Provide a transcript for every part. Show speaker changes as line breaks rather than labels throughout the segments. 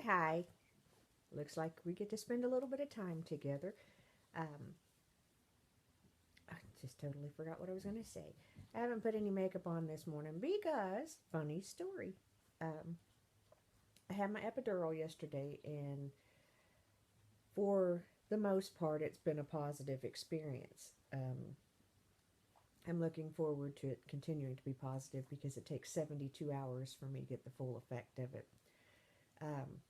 Hi. Looks like we get to spend a little bit of time together. Um, I just totally forgot what I was going to say. I haven't put any makeup on this morning because, funny story, um, I had my epidural yesterday, and for the most part, it's been a positive experience. I'm looking forward to it continuing to be positive because it takes 72 hours for me to get the full effect of it. Um,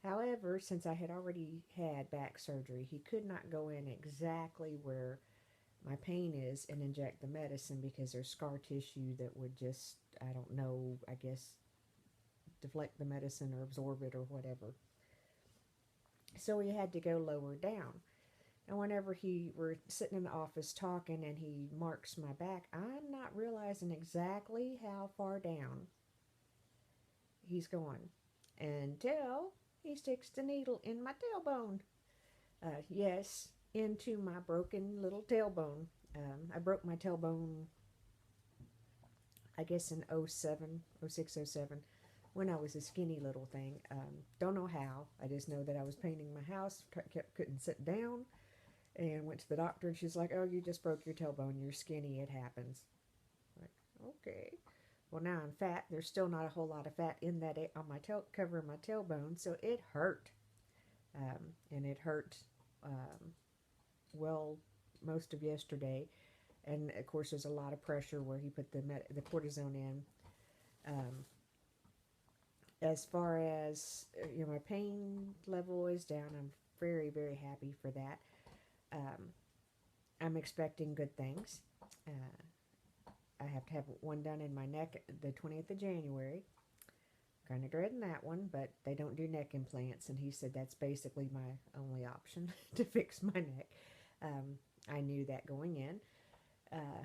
However, since I had already had back surgery, he could not go in exactly where my pain is and inject the medicine because there's scar tissue that would just, I don't know, I guess, deflect the medicine or absorb it or whatever. So he had to go lower down. And whenever we're sitting in the office talking and he marks my back, I'm not realizing exactly how far down he's going until he sticks the needle in my tailbone. Yes, into my broken little tailbone. I broke my tailbone, I guess, in '07, '06, '07, when I was a skinny little thing. Don't know how. I just know that I was painting my house, couldn't sit down, and went to the doctor, and she's like, "Oh, you just broke your tailbone. You're skinny. It happens." I'm like, okay. Well, now I'm fat. There's still not a whole lot of fat in that on my covering my tailbone, so it hurt, and it hurt um, well most of yesterday. And of course, there's a lot of pressure where he put the cortisone in. Um, as far as my pain level is down, I'm very, very happy for that. Um, I'm expecting good things. I have to have one done in my neck the 20th of January. Kind of dreading that one, but they don't do neck implants, and he said that's basically my only option to fix my neck. I knew that going in. Uh,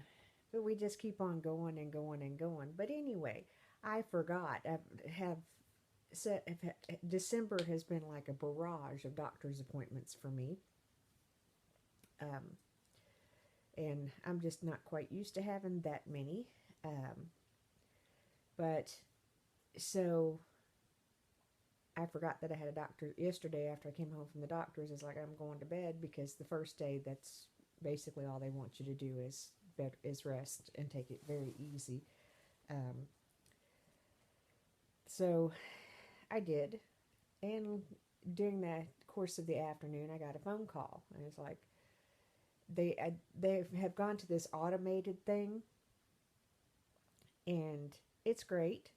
but we just keep on going and going and going. But anyway, I forgot. December has been like a barrage of doctor's appointments for me. Um, and I'm just not quite used to having that many. Um, but so I forgot that I had a doctor yesterday after I came home from the doctor's. It's like I'm going to bed because the first day, that's basically all they want you to do is rest and take it very easy. Um, so I did, and during the course of the afternoon, I got a phone call, and it's like they have gone to this automated thing, and it's great,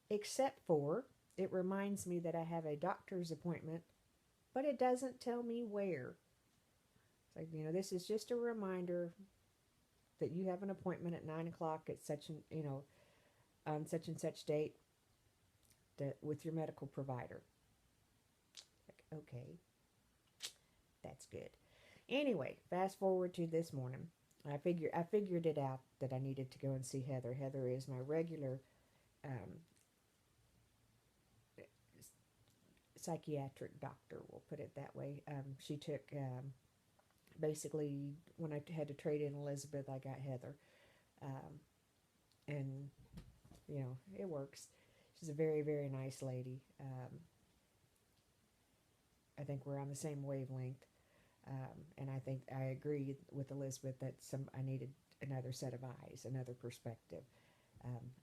except for it reminds me that I have a doctor's appointment, but it doesn't tell me where. It's like, this is just a reminder that you have an appointment at 9 o'clock at such an on such and such date with your medical provider. Like, okay, that's good. Anyway, fast forward to this morning. I figured it out that I needed to go and see Heather. Heather is my regular um, psychiatric doctor. We'll put it that way. She took basically when I had to trade in Elizabeth, I got Heather, um, and it works. She's a very, very nice lady. I think we're on the same wavelength. And I think I agree with Elizabeth that I needed another set of eyes, another perspective.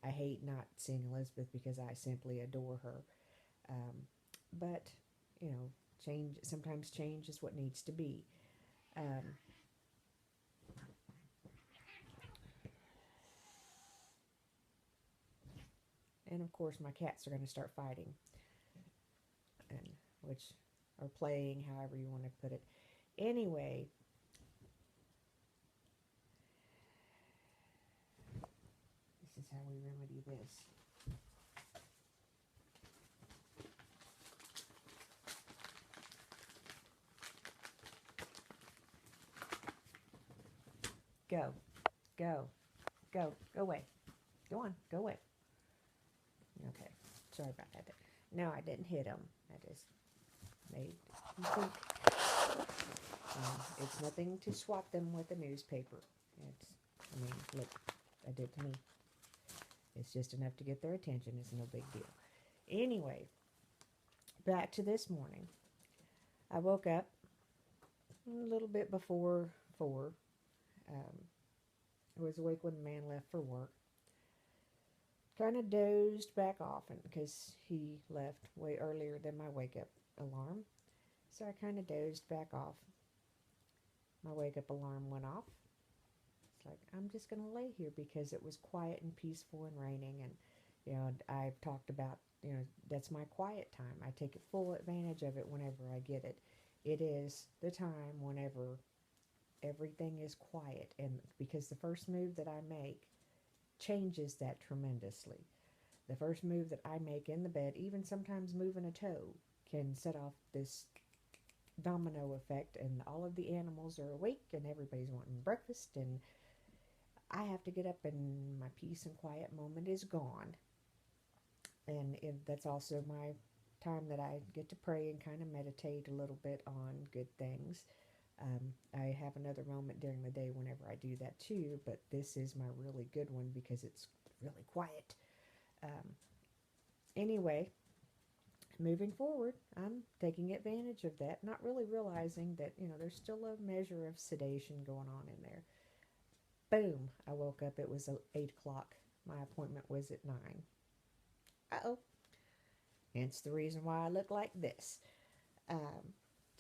I hate not seeing Elizabeth because I simply adore her. But change is what needs to be. Um, and of course, my cats are going to start fighting, and which are playing, however you want to put it. Anyway, this is how we remedy this. Go, go, go away. Go on, go away. Okay, sorry about that. No, I didn't hit him. I just made him think. It's nothing to swat them with a newspaper. Look, I did to me. It's just enough to get their attention. It's no big deal. Anyway, back to this morning. I woke up a little bit before 4. Um, I was awake when the man left for work. Kind of dozed back off because he left way earlier than my wake up alarm. So I kind of dozed back off. My wake up alarm went off. It's like, I'm just going to lay here because it was quiet and peaceful and raining. And, I've talked about, that's my quiet time. I take full advantage of it whenever I get it. It is the time whenever everything is quiet. And because the first move that I make changes that tremendously. The first move that I make in the bed, even sometimes moving a toe, can set off this domino effect, and all of the animals are awake and everybody's wanting breakfast, and I have to get up and my peace and quiet moment is gone. And that's also my time that I get to pray and kind of meditate a little bit on good things. I have another moment during the day whenever I do that too, but this is my really good one because it's really quiet. Um, anyway, moving forward, I'm taking advantage of that, not really realizing that, there's still a measure of sedation going on in there. Boom, I woke up. It was 8 o'clock. My appointment was at 9. Uh-oh. Hence the reason why I look like this.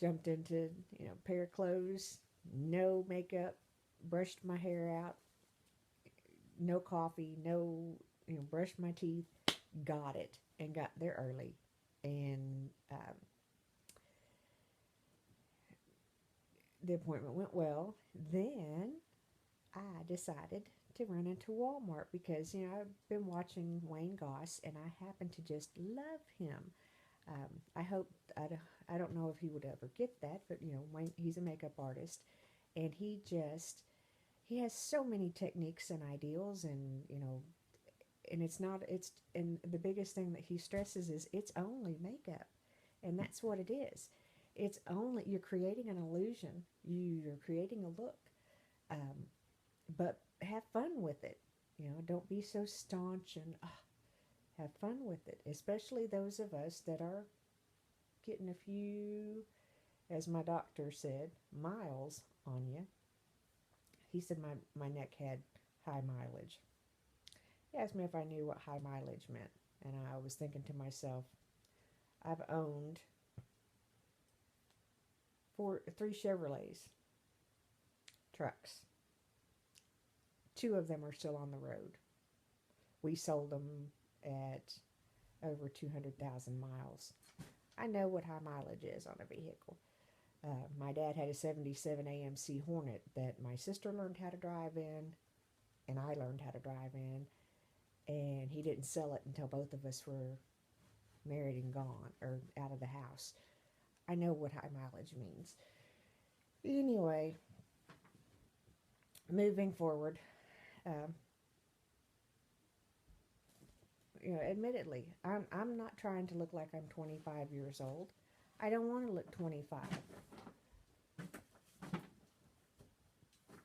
Jumped into, a pair of clothes, no makeup, brushed my hair out, no coffee, no, brushed my teeth, got it, and got there early. And the appointment went well. Then I decided to run into Walmart because, I've been watching Wayne Goss and I happen to just love him. I hope, I don't know if he would ever get that, but, Wayne, he's a makeup artist and he has so many techniques and ideals and, and and the biggest thing that he stresses is it's only makeup. And that's what it is. It's only, you're creating an illusion. You're creating a look. But have fun with it. Don't be so staunch and have fun with it. Especially those of us that are getting a few, as my doctor said, miles on you. He said my neck had high mileage. He asked me if I knew what high mileage meant. And I was thinking to myself, I've owned 3 Chevrolets trucks. 2 of them are still on the road. We sold them at over 200,000 miles. I know what high mileage is on a vehicle. My dad had a 77 AMC Hornet that my sister learned how to drive in, and I learned how to drive in, and he didn't sell it until both of us were married and gone, or out of the house. I know what high mileage means. Anyway, moving forward, admittedly, I'm not trying to look like I'm 25 years old. I don't want to look 25.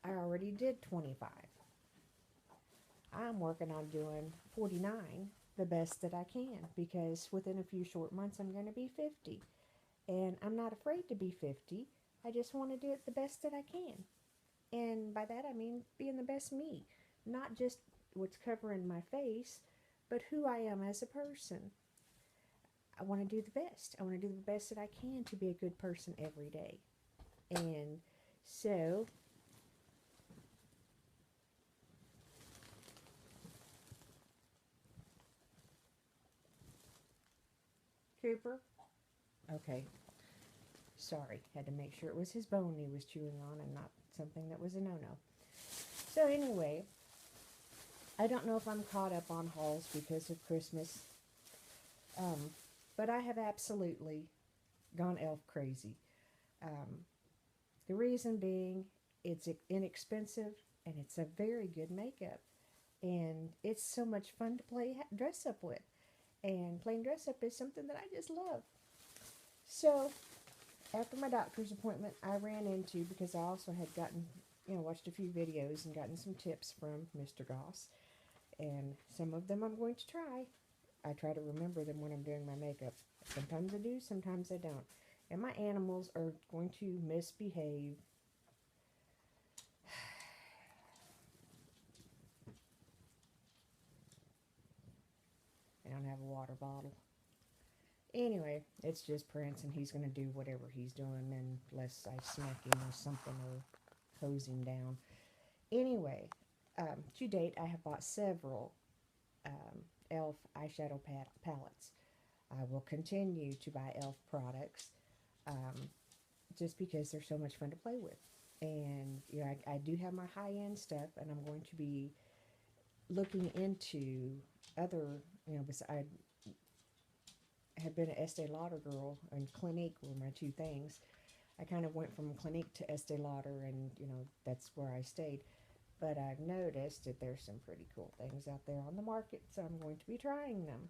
I already did 25. I'm working on doing 49 the best that I can because within a few short months I'm going to be 50. And I'm not afraid to be 50. I just want to do it the best that I can. And by that I mean being the best me. Not just what's covering my face, but who I am as a person. I want to do the best. I want to do the best that I can to be a good person every day. And so, Cooper? Okay. Sorry. Had to make sure it was his bone he was chewing on and not something that was a no-no. So anyway, I don't know if I'm caught up on hauls because of Christmas. But I have absolutely gone elf crazy. The reason being, it's inexpensive and it's a very good makeup. And it's so much fun to play dress up with. And playing dress up is something that I just love. So, after my doctor's appointment, I ran into, because I also had gotten, watched a few videos and gotten some tips from Mr. Goss. And some of them I'm going to try. I try to remember them when I'm doing my makeup. Sometimes I do, sometimes I don't. And my animals are going to misbehave. I don't have a water bottle. Anyway, it's just Prince, and he's going to do whatever he's doing unless I smack him or something or hose him down. Anyway, to date, I have bought several e.l.f. eyeshadow palettes. I will continue to buy e.l.f. products just because they're so much fun to play with. And, you know, I do have my high-end stuff, and I'm going to be looking into other, you know, I have been an Estee Lauder girl, and Clinique were my two things. I kind of went from Clinique to Estee Lauder, and, you know, that's where I stayed. But I've noticed that there's some pretty cool things out there on the market, so I'm going to be trying them.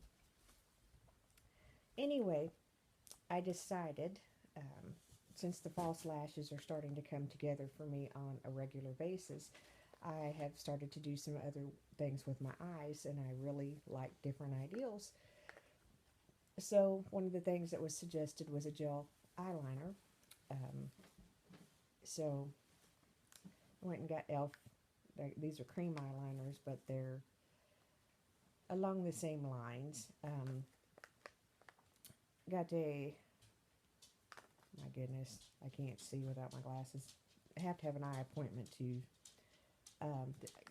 Anyway, I decided, since the false lashes are starting to come together for me on a regular basis, I have started to do some other things with my eyes, and I really like different ideals. So one of the things that was suggested was a gel eyeliner. Um, so I went and got e.l.f. These are cream eyeliners, but they're along the same lines. Got a, my goodness, I can't see without my glasses. I have to have an eye appointment to.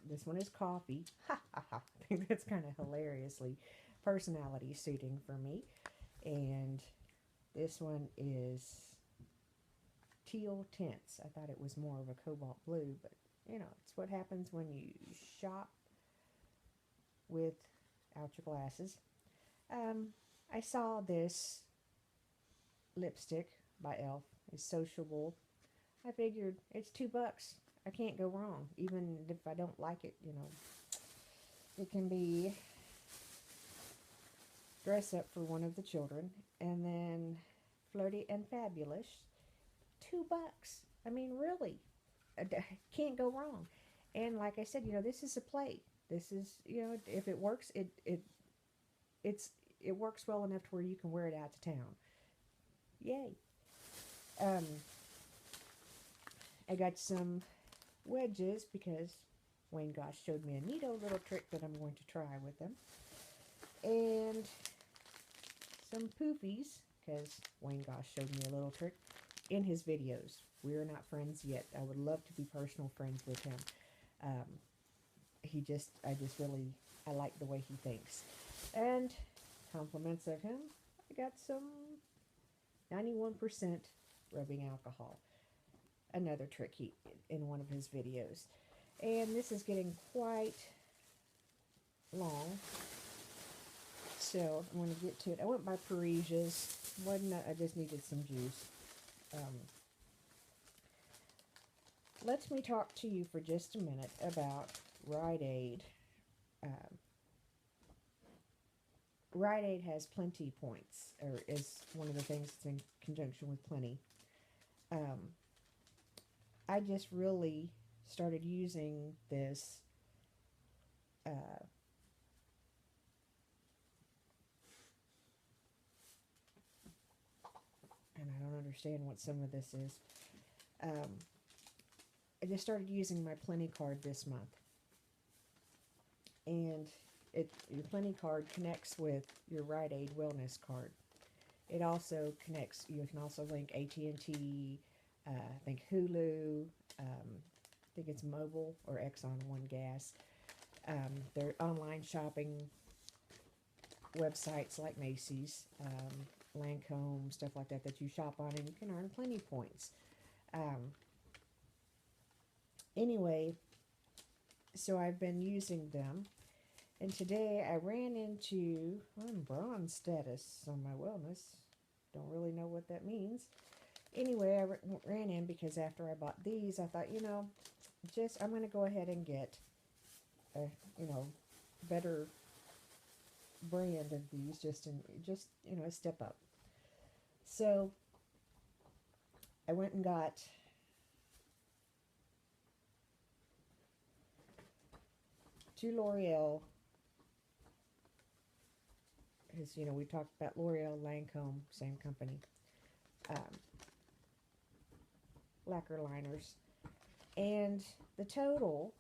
This one is coffee. Ha ha ha. I think that's kind of hilariously personality suiting for me. And this one is teal tints. I thought it was more of a cobalt blue, but you know, it's what happens when you shop without your glasses. I saw this lipstick by e.l.f. It's sociable. I figured it's $2. I can't go wrong, even if I don't like it, you know. It can be dress up for one of the children, and then flirty and fabulous. $2. I mean, really, I can't go wrong. And like I said, you know, this is a play. This is, you know, if it works, it works well enough to where you can wear it out to town. Yay! Um, I got some wedges because Wayne Goss showed me a neato little trick that I'm going to try with them. And some poofies because Wayne Goss showed me a little trick in his videos. We are not friends yet. I would love to be personal friends with him. I like the way he thinks. And compliments of him, I got some 91% rubbing alcohol. Another trick in one of his videos. And this is getting quite long, so I'm going to get to it. I went by Parisia's. I just needed some juice. Let me talk to you for just a minute about Rite Aid. Rite Aid has Plenti points, or is one of the things that's in conjunction with Plenti. I just really started using this and I don't understand what some of this is. I just started using my Plenti card this month. And your Plenti card connects with your Rite Aid wellness card. It also connects, you can also link AT&T, I think Hulu, I think it's Mobile or Exxon One Gas. Their online shopping websites like Macy's, Lancome, stuff like that you shop on, and you can earn Plenti points. Anyway, so I've been using them, and today I ran into, I'm bronze status on my wellness. Don't really know what that means. Anyway, I ran in because after I bought these, I thought, you know, I'm going to go ahead and get a, you know, better brand of these, you know, a step up. So I went and got two L'Oreal Because, we talked about L'Oreal, Lancome, same company, um, lacquer liners. And the total,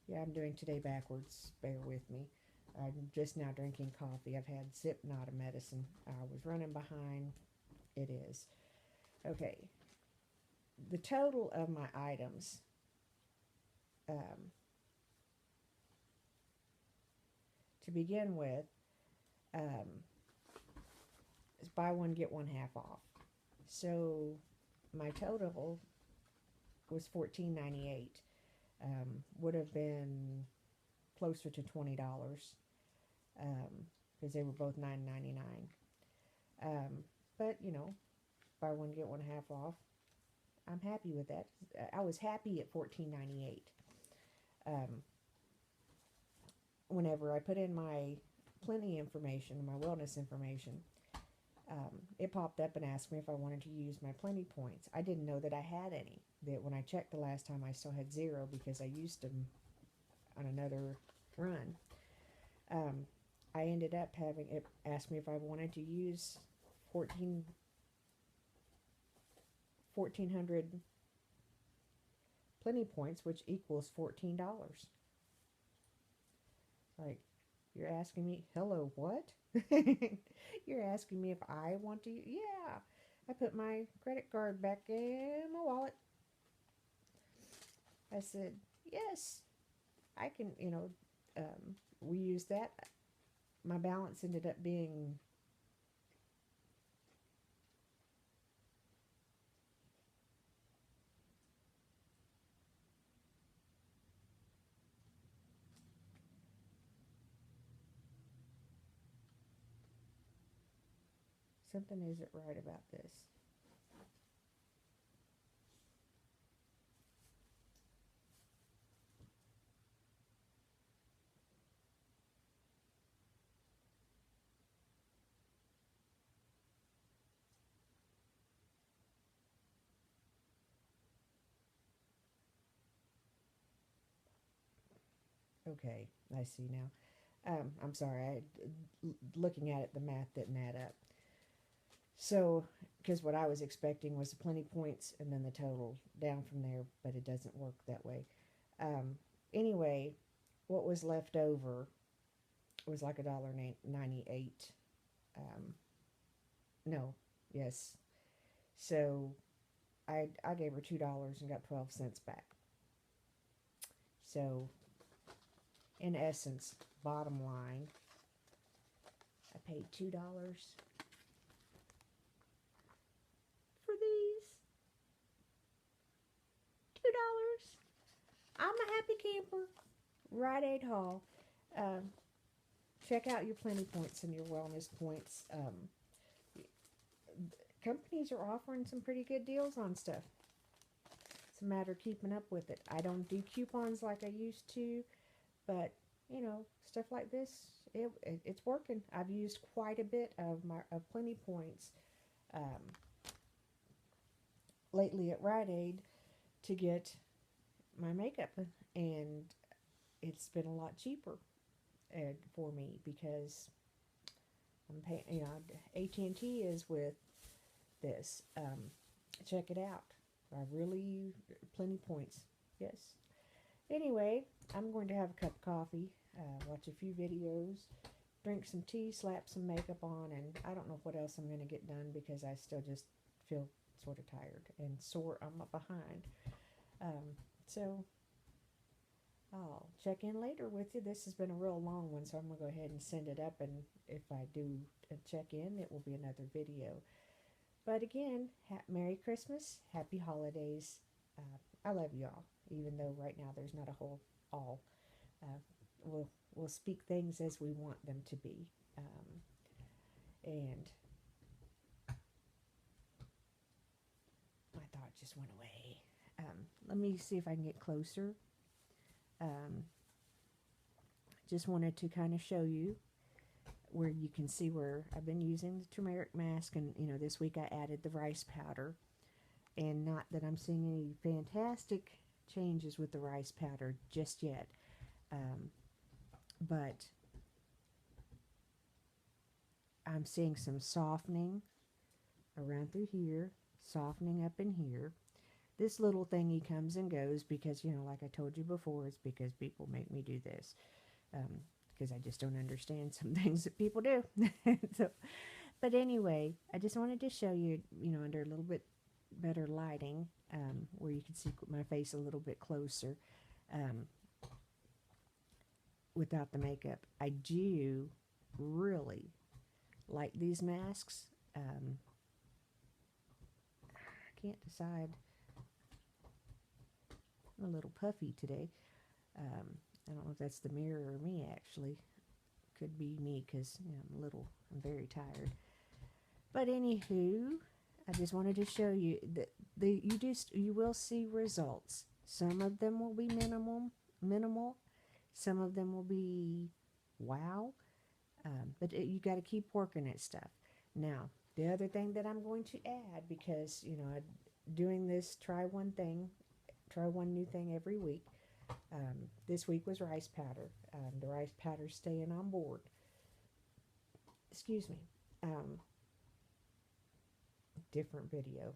yeah, I'm doing today backwards, bear with me. I'm just now drinking coffee. I've had sip, not a medicine. I was running behind. It is. Okay. The total of my items, um, to begin with, um, is buy one, get one half off. So my total was $14.98. Would have been closer to $20 because they were both $9.99. But buy one get one half off. I'm happy with that. I was happy at $14.98. Um, Whenever I put in my Plenti information, my wellness information, it popped up and asked me if I wanted to use my Plenti points. I didn't know that I had any. That when I checked the last time, I still had 0 because I used them on another run. Um, I ended up having it ask me if I wanted to use 1,400 Plenti points, which equals $14. Like, you're asking me, hello, what? You're asking me if I want to, yeah. I put my credit card back in my wallet. I said, yes, I can, we used that. My balance ended up being something isn't right about this. Okay, I see now. I'm sorry, looking at it, the math didn't add up. So, because what I was expecting was the Plenti points and then the total down from there, but it doesn't work that way. Um, anyway, what was left over was like $1.98. Um, no, yes. So I gave her $2 and got 12 cents back. So in essence, bottom line, I paid $2 for these. $2. I'm a happy camper. Rite Aid Hall. Um, Check out your Plenti points and your wellness points. Companies are offering some pretty good deals on stuff. It's a matter of keeping up with it. I don't do coupons like I used to, but stuff like this, it's working. I've used quite a bit of my Plenti points um, lately at Rite Aid to get my makeup, and it's been a lot cheaper for me because I'm paying. AT&T is with this. Check it out. I really Plenti points. Yes. Anyway, I'm going to have a cup of coffee, watch a few videos, drink some tea, slap some makeup on, and I don't know what else I'm going to get done because I still just feel sort of tired and sore on my behind. So I'll check in later with you. This has been a real long one, so I'm going to go ahead and send it up, and if I do check in, it will be another video. But again, Merry Christmas, Happy Holidays. I love you all, even though right now there's not a whole all. Uh, we'll speak things as we want them to be. And my thought just went away. Let me see if I can get closer. Just wanted to kind of show you where you can see where I've been using the turmeric mask, and this week I added the rice powder, and not that I'm seeing any fantastic changes with the rice powder just yet. but I'm seeing some softening around through here, softening up in here. This little thingy comes and goes because, like I told you before, it's because people make me do this. Because I just don't understand some things that people do. So, but anyway, I just wanted to show you, under a little bit better lighting, where you can see my face a little bit closer, um, without the makeup. I do really like these masks. I can't decide. I'm a little puffy today. Um, I don't know if that's the mirror or me, actually. Could be me because I'm very tired. But anywho, I just wanted to show you that you will see results. Some of them will be minimal. Some of them will be wow. But you got to keep working at stuff. Now, the other thing that I'm going to add, because doing this, try one new thing every week. This week was rice powder. The rice powder's staying on board. Excuse me. Different video.